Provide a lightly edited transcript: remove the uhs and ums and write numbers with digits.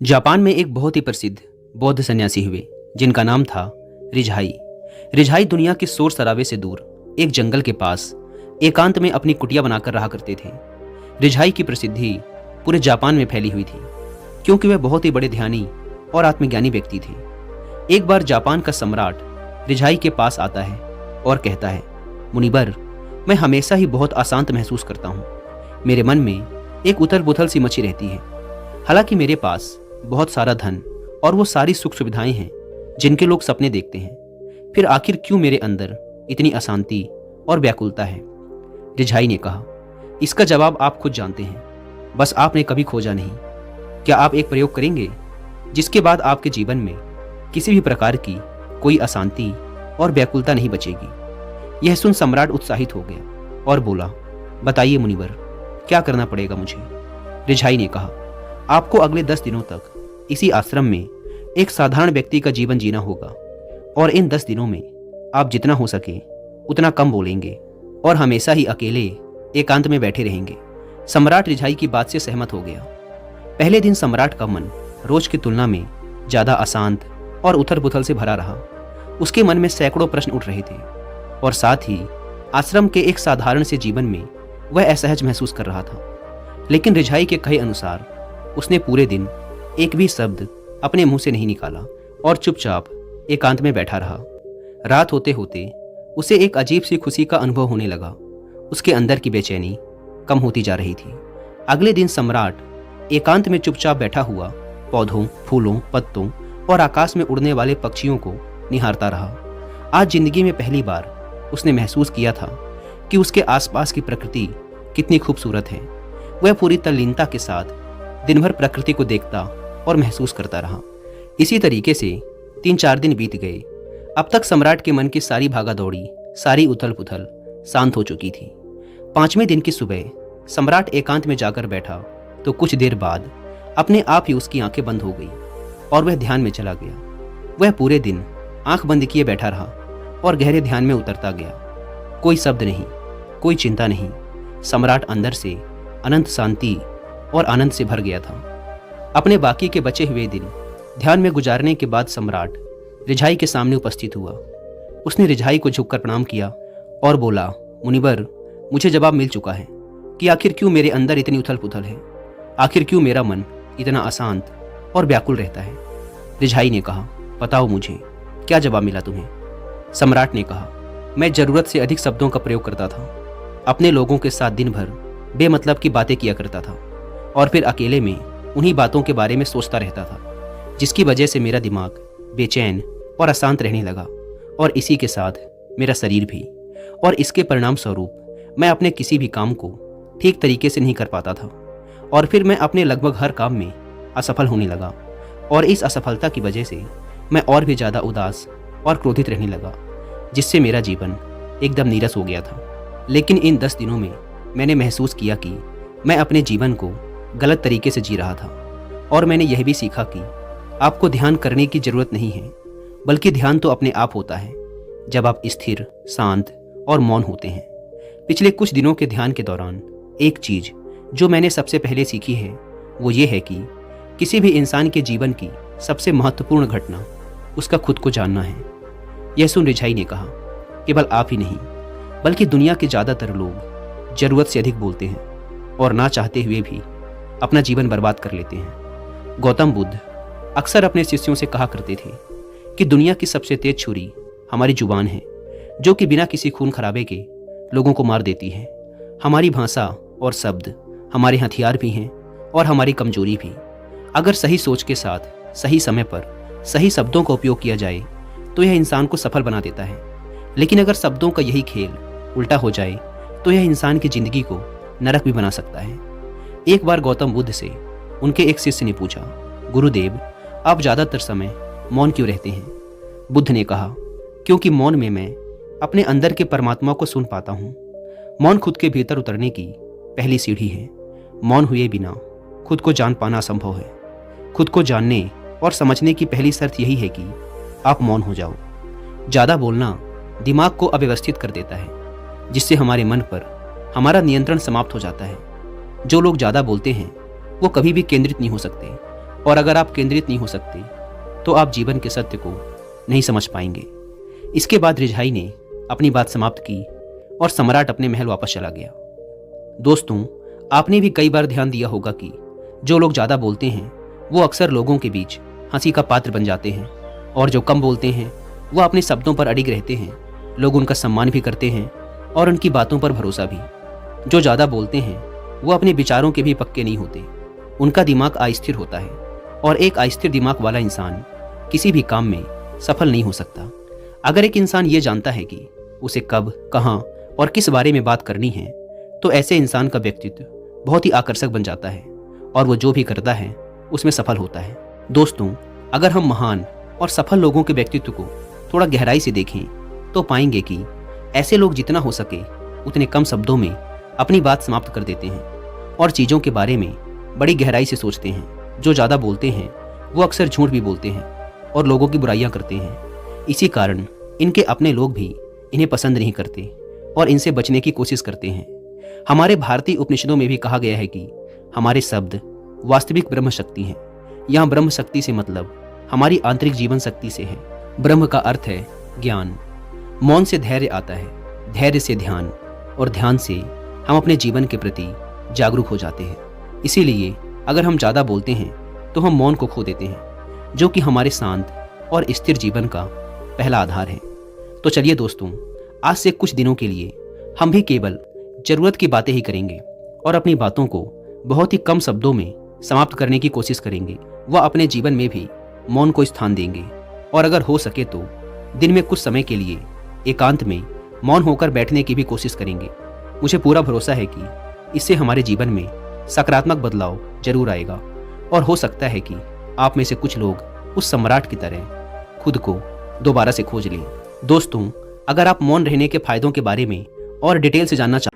Japan में एक बहुत ही प्रसिद्ध बौद्ध सन्यासी हुए जिनका नाम था रिझाई। रिझाई दुनिया के शोर शराबे से दूर एक जंगल के पास एकांत में अपनी कुटिया बनाकर रहा करते थे। रिझाई की प्रसिद्धि पूरे जापान में फैली हुई थी क्योंकि वह बहुत ही बड़े ध्यानी और आत्मज्ञानी व्यक्ति थे। एक बार जापान का सम्राट रिझाई के पास आता है और कहता है, मुनिवर, मैं हमेशा ही बहुत अशांत महसूस करता हूँ। मेरे मन में एक उथल पुथल सी मची रहती है। हालांकि मेरे पास बहुत सारा धन और वो सारी सुख सुविधाएं हैं जिनके लोग सपने देखते हैं, फिर आखिर क्यों मेरे अंदर इतनी अशांति और व्याकुलता है। रिझाई ने कहा, इसका जवाब आप खुद जानते हैं, बस आपने कभी खोजा नहीं। क्या आप एक प्रयोग करेंगे जिसके बाद आपके जीवन में किसी भी प्रकार की कोई अशांति और व्याकुलता नहीं बचेगी। यह सुन सम्राट उत्साहित हो गया और बोला, बताइए मुनिवर, क्या करना पड़ेगा मुझे। रिझाई ने कहा, आपको अगले 10 दिनों तक इसी आश्रम में एक साधारण व्यक्ति का जीवन जीना होगा और इन 10 दिनों में आप जितना हो सके उतना कम बोलेंगे और हमेशा ही अकेले एकांत में बैठे रहेंगे। सम्राट रिझाई की बात से सहमत हो गया। पहले दिन सम्राट का मन रोज की तुलना में ज्यादा अशांत और उथल पुथल से भरा रहा। उसके मन में सैकड़ों प्रश्न उठ रहे थे और साथ ही आश्रम के एक साधारण से जीवन में वह असहज महसूस कर रहा था। लेकिन रिझाई के कहे अनुसार उसने पूरे दिन एक भी शब्द अपने मुंह से नहीं निकाला और चुपचाप एकांत में बैठा रहा। रात होते होते उसे एक अजीब सी खुशी का अनुभव होने लगा। उसके अंदर की बेचैनी कम होती जा रही थी। अगले दिन सम्राट एकांत में चुपचाप बैठा हुआ पौधों, फूलों, पत्तों और आकाश में उड़ने वाले पक्षियों को निहारता रहा। आज जिंदगी में पहली बार उसने महसूस किया था कि उसके आसपास की प्रकृति कितनी खूबसूरत है। वह पूरी तल्लीनता के साथ दिन भर प्रकृति को देखता और महसूस करता रहा। इसी तरीके से 3-4 दिन बीत गए। अब तक सम्राट के मन की सारी भागा दौड़ी, सारी उथल पुथल शांत हो चुकी थी। 5वें दिन की सुबह सम्राट एकांत में जाकर बैठा तो कुछ देर बाद अपने आप ही उसकी आंखें बंद हो गई और वह ध्यान में चला गया। वह पूरे दिन आंख बंद किए बैठा रहा और गहरे ध्यान में उतरता गया। कोई शब्द नहीं, कोई चिंता नहीं। सम्राट अंदर से अनंत शांति और आनंद से भर गया था। अपने बाकी के बचे हुए दिन ध्यान में गुजारने के बाद सम्राट रिझाई के सामने उपस्थित हुआ। उसने रिझाई को झुककर प्रणाम किया और बोला, मुनिवर, मुझे जवाब मिल चुका है कि आखिर क्यों मेरे अंदर इतनी उथल पुथल है, आखिर क्यों मेरा मन इतना अशांत और व्याकुल रहता है। रिझाई ने कहा, बताओ मुझे, क्या जवाब मिला तुम्हें। सम्राट ने कहा, मैं जरूरत से अधिक शब्दों का प्रयोग करता था, अपने लोगों के साथ दिन भर बेमतलब की बातें किया करता था और फिर अकेले में उन्हीं बातों के बारे में सोचता रहता था, जिसकी वजह से मेरा दिमाग बेचैन और अशांत रहने लगा और इसी के साथ मेरा शरीर भी। और इसके परिणाम स्वरूप मैं अपने किसी भी काम को ठीक तरीके से नहीं कर पाता था और फिर मैं अपने लगभग हर काम में असफल होने लगा और इस असफलता की वजह से मैं और भी ज़्यादा उदास और क्रोधित रहने लगा, जिससे मेरा जीवन एकदम नीरस हो गया था। लेकिन इन 10 दिनों में मैंने महसूस किया कि मैं अपने जीवन को गलत तरीके से जी रहा था और मैंने यह भी सीखा कि आपको ध्यान करने की जरूरत नहीं है, बल्कि ध्यान तो अपने आप होता है जब आप स्थिर, शांत और मौन होते हैं। पिछले कुछ दिनों के ध्यान के दौरान एक चीज जो मैंने सबसे पहले सीखी है वो ये है कि किसी भी इंसान के जीवन की सबसे महत्वपूर्ण घटना उसका खुद को जानना है। यह सुन रिझाई ने कहा, केवल आप ही नहीं बल्कि दुनिया के ज़्यादातर लोग जरूरत से अधिक बोलते हैं और ना चाहते हुए भी अपना जीवन बर्बाद कर लेते हैं। गौतम बुद्ध अक्सर अपने शिष्यों से कहा करते थे कि दुनिया की सबसे तेज छुरी हमारी जुबान है, जो कि बिना किसी खून खराबे के लोगों को मार देती है। हमारी भाषा और शब्द हमारे हथियार भी हैं और हमारी कमजोरी भी। अगर सही सोच के साथ सही समय पर सही शब्दों का उपयोग किया जाए तो यह इंसान को सफल बना देता है। लेकिन अगर शब्दों का यही खेल उल्टा हो जाए तो यह इंसान की जिंदगी को नरक भी बना सकता है। एक बार गौतम बुद्ध से उनके एक शिष्य ने पूछा, गुरुदेव, आप ज़्यादातर समय मौन क्यों रहते हैं। बुद्ध ने कहा, क्योंकि मौन में मैं अपने अंदर के परमात्मा को सुन पाता हूँ। मौन खुद के भीतर उतरने की पहली सीढ़ी है। मौन हुए बिना खुद को जान पाना असंभव है। खुद को जानने और समझने की पहली शर्त यही है कि आप मौन हो जाओ। ज़्यादा बोलना दिमाग को अव्यवस्थित कर देता है, जिससे हमारे मन पर हमारा नियंत्रण समाप्त हो जाता है। जो लोग ज़्यादा बोलते हैं वो कभी भी केंद्रित नहीं हो सकते और अगर आप केंद्रित नहीं हो सकते तो आप जीवन के सत्य को नहीं समझ पाएंगे। इसके बाद रिझाई ने अपनी बात समाप्त की और सम्राट अपने महल वापस चला गया। दोस्तों, आपने भी कई बार ध्यान दिया होगा कि जो लोग ज़्यादा बोलते हैं वो अक्सर लोगों के बीच हंसी का पात्र बन जाते हैं, और जो कम बोलते हैं वो अपने शब्दों पर अडिग रहते हैं। लोग उनका सम्मान भी करते हैं और उनकी बातों पर भरोसा भी। जो ज़्यादा बोलते हैं वो अपने विचारों के भी पक्के नहीं होते। उनका दिमाग अस्थिर होता है, और एक अस्थिर दिमाग वाला इंसान किसी भी काम में सफल नहीं हो सकता। अगर एक इंसान ये जानता है कि उसे कब, कहाँ और किस बारे में बात करनी है, तो ऐसे इंसान का व्यक्तित्व बहुत ही आकर्षक बन जाता है और वो जो भी करता है उसमें सफल होता है। दोस्तों, अगर हम महान और सफल लोगों के व्यक्तित्व को थोड़ा गहराई से देखें तो पाएंगे कि ऐसे लोग जितना हो सके उतने कम शब्दों में अपनी बात समाप्त कर देते हैं और चीज़ों के बारे में बड़ी गहराई से सोचते हैं। जो ज़्यादा बोलते हैं वो अक्सर झूठ भी बोलते हैं और लोगों की बुराइयां करते हैं। इसी कारण इनके अपने लोग भी इन्हें पसंद नहीं करते और इनसे बचने की कोशिश करते हैं। हमारे भारतीय उपनिषदों में भी कहा गया है कि हमारे शब्द वास्तविक ब्रह्म शक्ति हैं। यहाँ ब्रह्म शक्ति से मतलब हमारी आंतरिक जीवन शक्ति से है। ब्रह्म का अर्थ है ज्ञान। मौन से धैर्य आता है, धैर्य से ध्यान, और ध्यान से हम अपने जीवन के प्रति जागरूक हो जाते हैं। इसीलिए अगर हम ज़्यादा बोलते हैं तो हम मौन को खो देते हैं, जो कि हमारे शांत और स्थिर जीवन का पहला आधार है। तो चलिए दोस्तों, आज से कुछ दिनों के लिए हम भी केवल ज़रूरत की बातें ही करेंगे और अपनी बातों को बहुत ही कम शब्दों में समाप्त करने की कोशिश करेंगे। वह अपने जीवन में भी मौन को स्थान देंगे, और अगर हो सके तो दिन में कुछ समय के लिए एकांत में मौन होकर बैठने की भी कोशिश करेंगे। मुझे पूरा भरोसा है कि इससे हमारे जीवन में सकारात्मक बदलाव जरूर आएगा, और हो सकता है कि आप में से कुछ लोग उस सम्राट की तरह खुद को दोबारा से खोज लें। दोस्तों, अगर आप मौन रहने के फायदों के बारे में और डिटेल से जानना चाहते